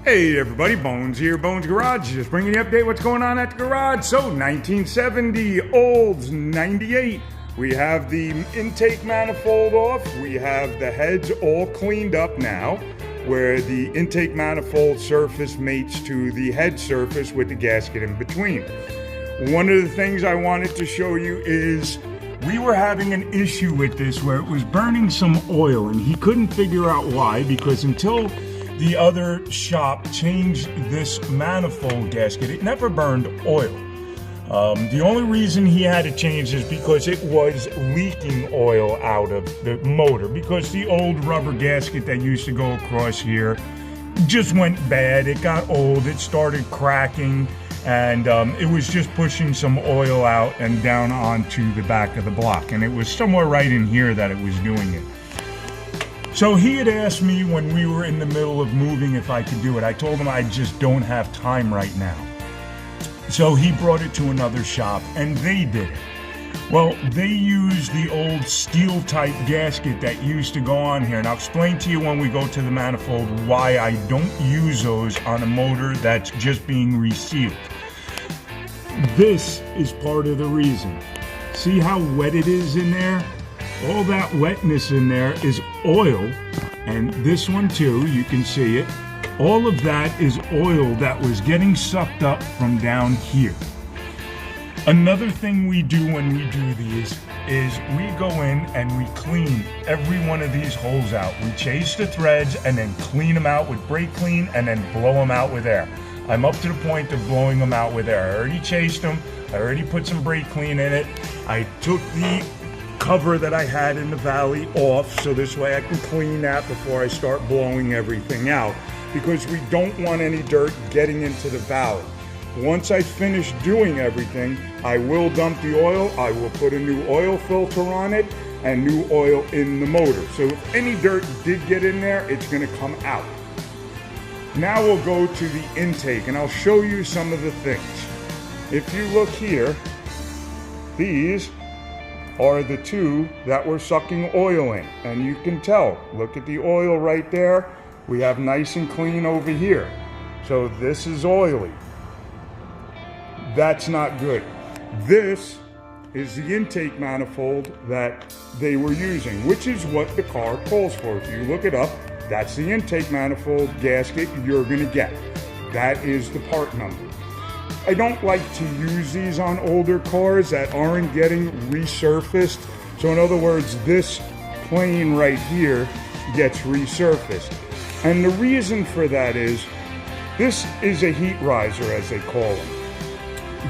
Hey everybody, Bones here, Bones Garage, just bringing you an update what's going on at the garage. So 1970, Olds 98, we have the intake manifold off, we have the heads all cleaned up now, where the intake manifold surface mates to the head surface with the gasket in between. One of the things I wanted to show you is we were having an issue with this where it was burning some oil and he couldn't figure out why, because until the other shop changed this manifold gasket, it never burned oil. The only reason he had to change is because it was leaking oil out of the motor, because the old rubber gasket that used to go across here just went bad. It got old, it started cracking, and it was just pushing some oil out and down onto the back of the block, and it was somewhere right in here that it was doing it. So he had asked me when we were in the middle of moving if I could do it. I told him I just don't have time right now. So he brought it to another shop and they did it. Well, they used the old steel type gasket that used to go on here. And I'll explain to you when we go to the manifold why I don't use those on a motor that's just being resealed. This is part of the reason. See how wet it is in there? All that wetness in there is oil, and this one too, you can see it. All of that is oil that was getting sucked up from down here. Another thing we do when we do these is we go in and we clean every one of these holes out. We chase the threads and then clean them out with brake clean and then blow them out with air. I'm up to the point of blowing them out with air. I already chased them. I already put some brake clean in it. I took the cover that I had in the valley off, so this way I can clean that before I start blowing everything out, because we don't want any dirt getting into the valley. Once I finish doing everything, I will dump the oil, I will put a new oil filter on it and new oil in the motor. So if any dirt did get in there, it's going to come out. Now we'll go to the intake and I'll show you some of the things. If you look here, these are the two that were sucking oil in, and you can tell, look at the oil right there. We have nice and clean over here. So this is oily. That's not good. This is the intake manifold that they were using, which is what the car calls for. If you look it up, that's the intake manifold gasket you're gonna get. That is the part number. I don't like to use these on older cars that aren't getting resurfaced. So in other words, this plane right here gets resurfaced. And the reason for that is, this is a heat riser, as they call them.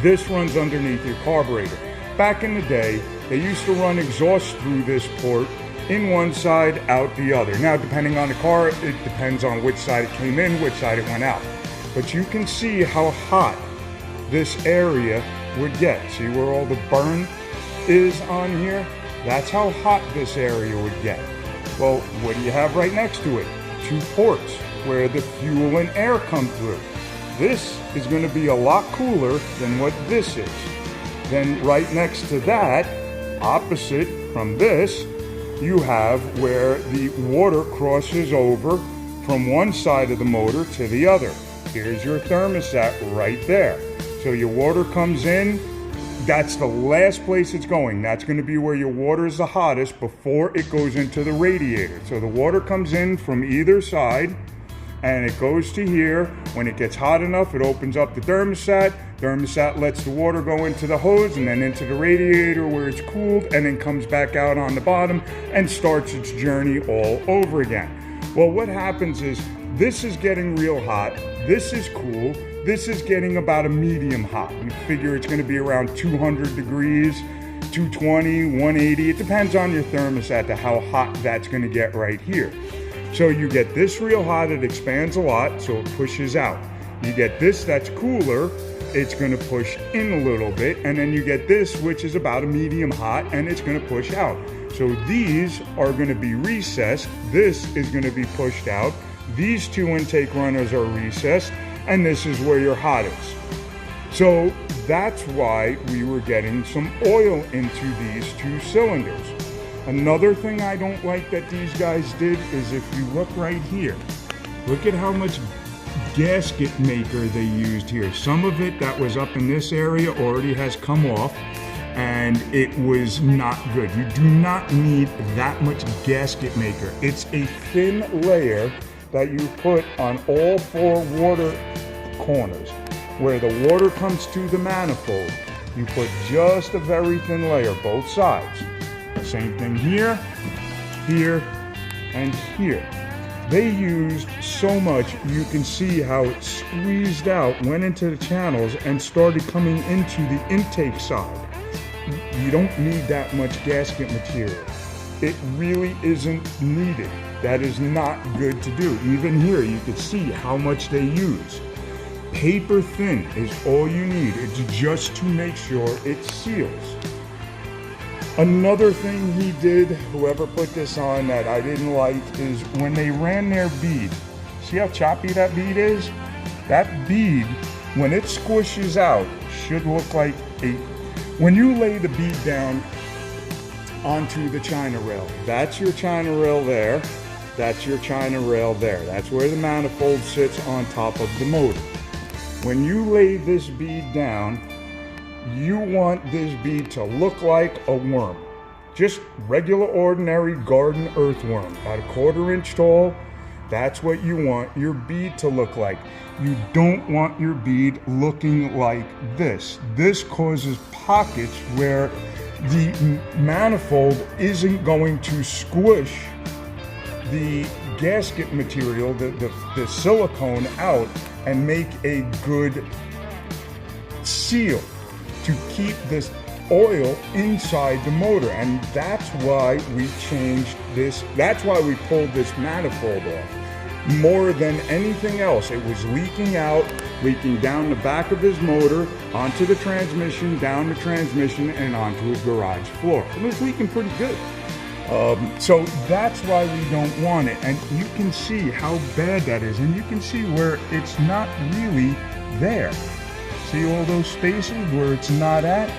This runs underneath your carburetor. Back in the day, they used to run exhaust through this port, in one side, out the other. Now, depending on the car, it depends on which side it came in, which side it went out. But you can see how hot this area would get. See where all the burn is on here? That's how hot this area would get. Well, what do you have right next to it? Two ports where the fuel and air come through. This is going to be a lot cooler than what this is. Then right next to that, opposite from this, you have where the water crosses over from one side of the motor to the other. Here's your thermostat right there. So your water comes in, that's the last place it's going. That's going to be where your water is the hottest before it goes into the radiator. So the water comes in from either side and it goes to here. When it gets hot enough, it opens up the thermostat. Thermostat lets the water go into the hose and then into the radiator where it's cooled, and then comes back out on the bottom and starts its journey all over again. Well, what happens is this is getting real hot. This is cool. This is getting about a medium hot. You figure it's going to be around 200 degrees, 220, 180. It depends on your thermostat to how hot that's going to get right here. So you get this real hot, it expands a lot, so it pushes out. You get this that's cooler, it's going to push in a little bit. And then you get this, which is about a medium hot, and it's going to push out. So these are going to be recessed. This is going to be pushed out. These two intake runners are recessed. And this is where your hot is. So that's why we were getting some oil into these two cylinders. Another thing I don't like that these guys did is if you look right here, look at how much gasket maker they used here. Some of it that was up in this area already has come off, and it was not good. You do not need that much gasket maker. It's a thin layer that you put on all 4 water corners. Where the water comes to the manifold, you put just a very thin layer, both sides. Same thing here, here, and here. They used so much, you can see how it squeezed out, went into the channels, and started coming into the intake side. You don't need that much gasket material. It really isn't needed. That is not good to do. Even here, you can see how much they use. Paper thin is all you need. It's just to make sure it seals. Another thing he did, whoever put this on that I didn't like, is when they ran their bead. See how choppy that bead is? That bead, when it squishes out, should look like a... When you lay the bead down onto the China rail, that's your China rail there, that's your China rail there. That's where the manifold sits on top of the motor. When you lay this bead down, you want this bead to look like a worm. Just regular ordinary garden earthworm, about a 1/4 inch tall. That's what you want your bead to look like. You don't want your bead looking like this. This causes pockets where the manifold isn't going to squish the gasket material, the silicone out, and make a good seal to keep this oil inside the motor. And that's why we changed this. That's why we pulled this manifold off. More than anything else, it was leaking out, leaking down the back of his motor, onto the transmission, down the transmission, and onto his garage floor. It was leaking pretty good. So that's why we don't want it. And you can see how bad that is. And you can see where it's not really there. See all those spaces where it's not at?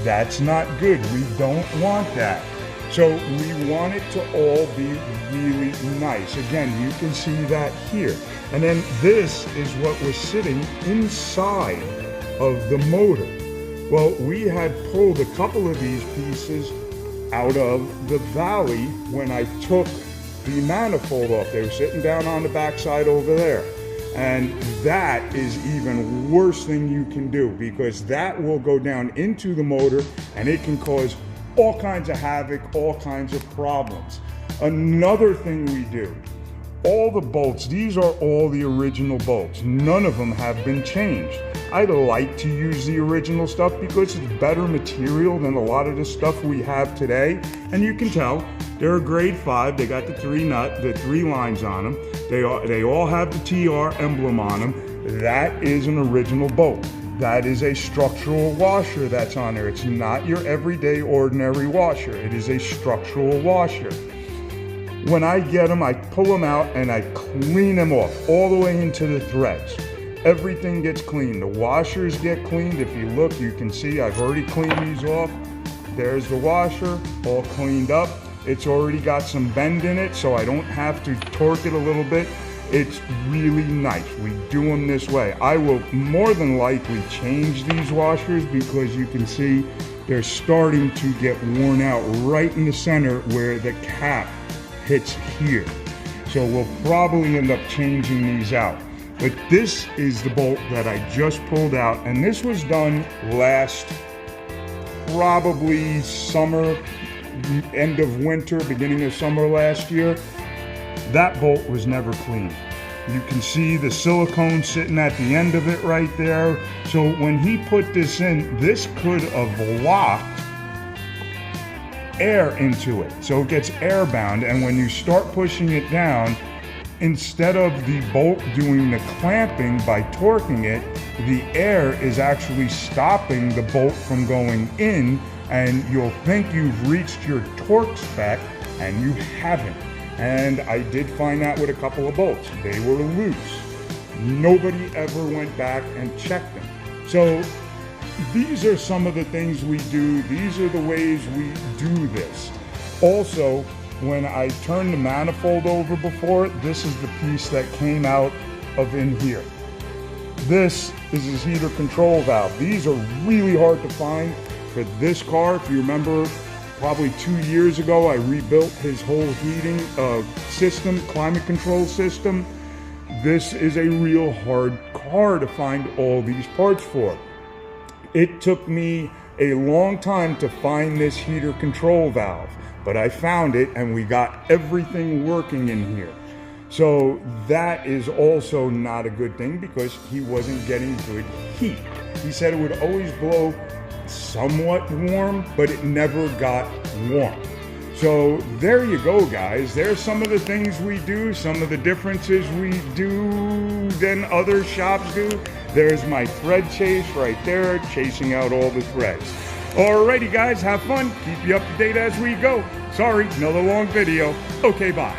That's not good. We don't want that. So we want it to all be really nice. Again, you can see that here. And then this is what was sitting inside of the motor. Well, we had pulled a couple of these pieces out of the valley when I took the manifold off. They were sitting down on the backside over there. And that is even worse thing you can do, because that will go down into the motor and it can cause all kinds of havoc, all kinds of problems. Another thing we do, all the bolts, these are all the original bolts. None of them have been changed. I like to use the original stuff because it's better material than a lot of the stuff we have today. And you can tell they're a grade 5. They got the 3 lines on them. They all have the TR emblem on them. That is an original bolt. That is a structural washer that's on there. It's not your everyday ordinary washer. It is a structural washer. When I get them, I pull them out and I clean them off all the way into the threads. Everything gets cleaned. The washers get cleaned. If you look, you can see I've already cleaned these off. There's the washer, all cleaned up. It's already got some bend in it, so I don't have to torque it a little bit. It's really nice. We do them this way. I will more than likely change these washers because you can see they're starting to get worn out right in the center where the cap hits here. So we'll probably end up changing these out. But this is the bolt that I just pulled out, and this was done last, probably summer, end of winter, beginning of summer last year. That bolt was never cleaned. You can see the silicone sitting at the end of it right there. So when he put this in, this could have locked air into it. So it gets airbound, and when you start pushing it down, instead of the bolt doing the clamping by torquing it, the air is actually stopping the bolt from going in, and you'll think you've reached your torque spec, and you haven't. And I did find that with a couple of bolts. They were loose. Nobody ever went back and checked them. So these are some of the things we do. These are the ways we do this. Also, when I turned the manifold over before, this is the piece that came out of in here. This is his heater control valve. These are really hard to find for this car. If you remember, probably 2 years ago, I rebuilt his whole heating system, climate control system. This is a real hard car to find all these parts for. It took me a long time to find this heater control valve, but I found it and we got everything working in here. So that is also not a good thing because he wasn't getting good heat. He said it would always blow somewhat warm, but it never got warm. So there you go, guys. There's some of the things we do, some of the differences we do than other shops do. There's my thread chase right there, chasing out all the threads. Alrighty, guys, have fun. Keep you up to date as we go. Sorry, another long video. Okay, bye.